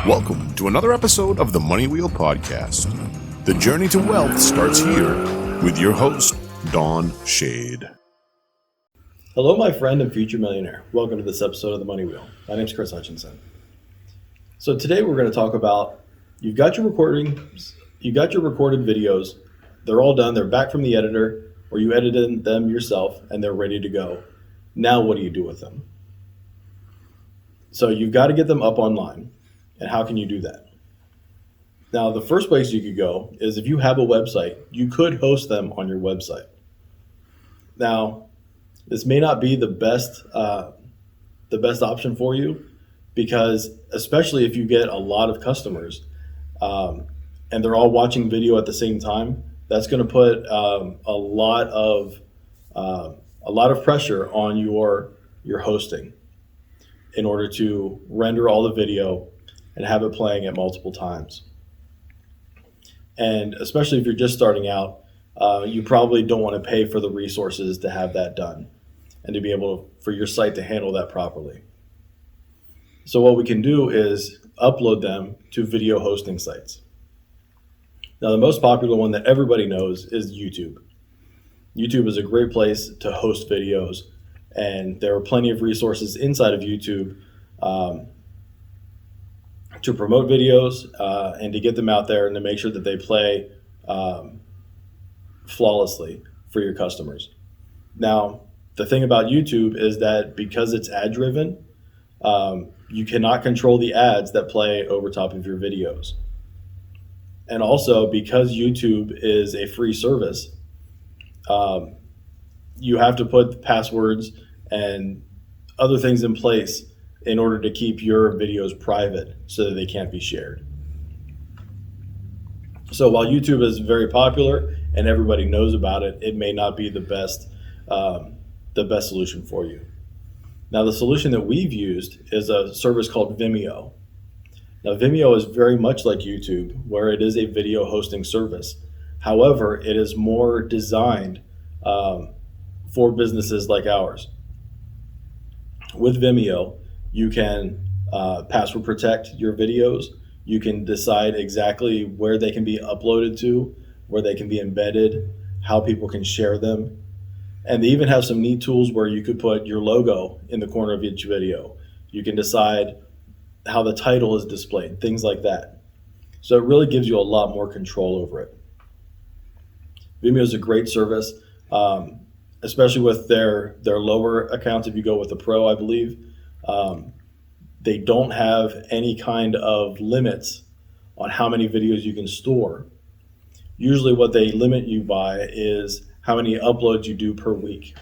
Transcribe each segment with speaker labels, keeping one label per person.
Speaker 1: Welcome to another episode of the Money Wheel Podcast. The journey to wealth starts here with your host, Don Shade.
Speaker 2: Hello, my friend and future millionaire. Welcome to this episode of the Money Wheel. My name is Kris. So today we're going to talk about you've got your recorded videos. They're all done. They're back from the editor, or you edited them yourself, and they're ready to go. Now, what do you do with them? So you've got to get them up online. And how can you do that? Now, the first place you could go is if you have a website, you could host them on your website. Now, this may not be the best option for you, because especially if you get a lot of customers and they're all watching video at the same time, that's going to put a lot of pressure on your hosting in order to render all the video and have it playing at multiple times. And especially if you're just starting out, you probably don't want to pay for the resources to have that done and to be able for your site to handle that properly. So what we can do is upload them to video hosting sites. Now, the most popular one that everybody knows is YouTube. YouTube is a great place to host videos, and there are plenty of resources inside of YouTube to promote videos and to get them out there and to make sure that they play flawlessly for your customers. Now, the thing about YouTube is that because it's ad driven, you cannot control the ads that play over top of your videos. And also, because YouTube is a free service, you have to put passwords and other things in place in order to keep your videos private so that they can't be shared. So while YouTube is very popular and everybody knows about it, it may not be the best solution for you. Now, the solution that we've used is a service called Vimeo. Now, Vimeo is very much like YouTube, where it is a video hosting service. However, it is more designed for businesses like ours. With Vimeo, you can password protect your videos. You can decide exactly where they can be uploaded to, where they can be embedded, how people can share them. And they even have some neat tools where you could put your logo in the corner of each video. You can decide how the title is displayed, things like that. So it really gives you a lot more control over it. Vimeo is a great service, especially with their lower accounts. If you go with the Pro, I believe, they don't have any kind of limits on how many videos you can store. Usually what they limit you by is how many uploads you do per week.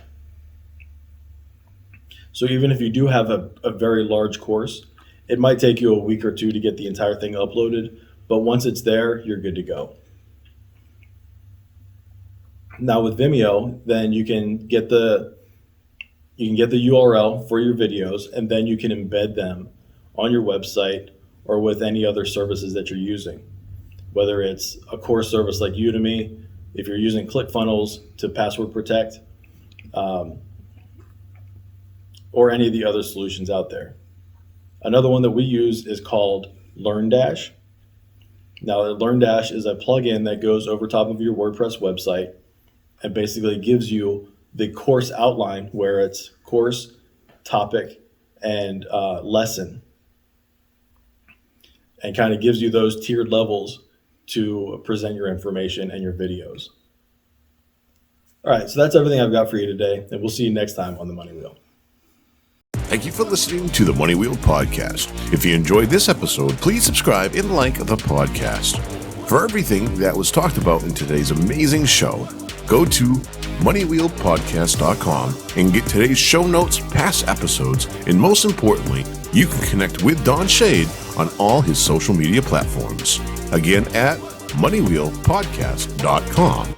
Speaker 2: So even if you do have a very large course, it might take you a week or two to get the entire thing uploaded, but once it's there, you're good to go. Now with Vimeo, then you can get the URL for your videos, and then you can embed them on your website or with any other services that you're using. Whether it's a course service like Udemy, if you're using ClickFunnels to password protect, or any of the other solutions out there. Another one that we use is called LearnDash. Now, LearnDash is a plugin that goes over top of your WordPress website and basically gives you the course outline, where it's course, topic, and lesson, and kind of gives you those tiered levels to present your information and your videos. All right, so that's everything I've got for you today, and we'll see you next time on the Money Wheel.
Speaker 1: Thank you for listening to the Money Wheel Podcast. If you enjoyed this episode, please subscribe and like the podcast. For everything that was talked about in today's amazing show, go to moneywheelpodcast.com and get today's show notes, past episodes, and most importantly, you can connect with Don Shade on all his social media platforms. Again, at moneywheelpodcast.com.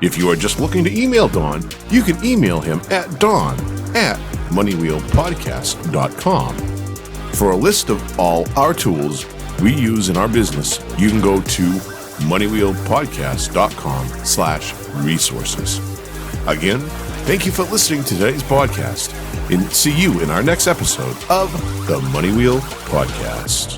Speaker 1: If you are just looking to email Don, you can email him at don@moneywheelpodcast.com. For a list of all our tools we use in our business, you can go to moneywheelpodcast.com/resources. Again, thank you for listening to today's podcast, and see you in our next episode of the Money Wheel Podcast.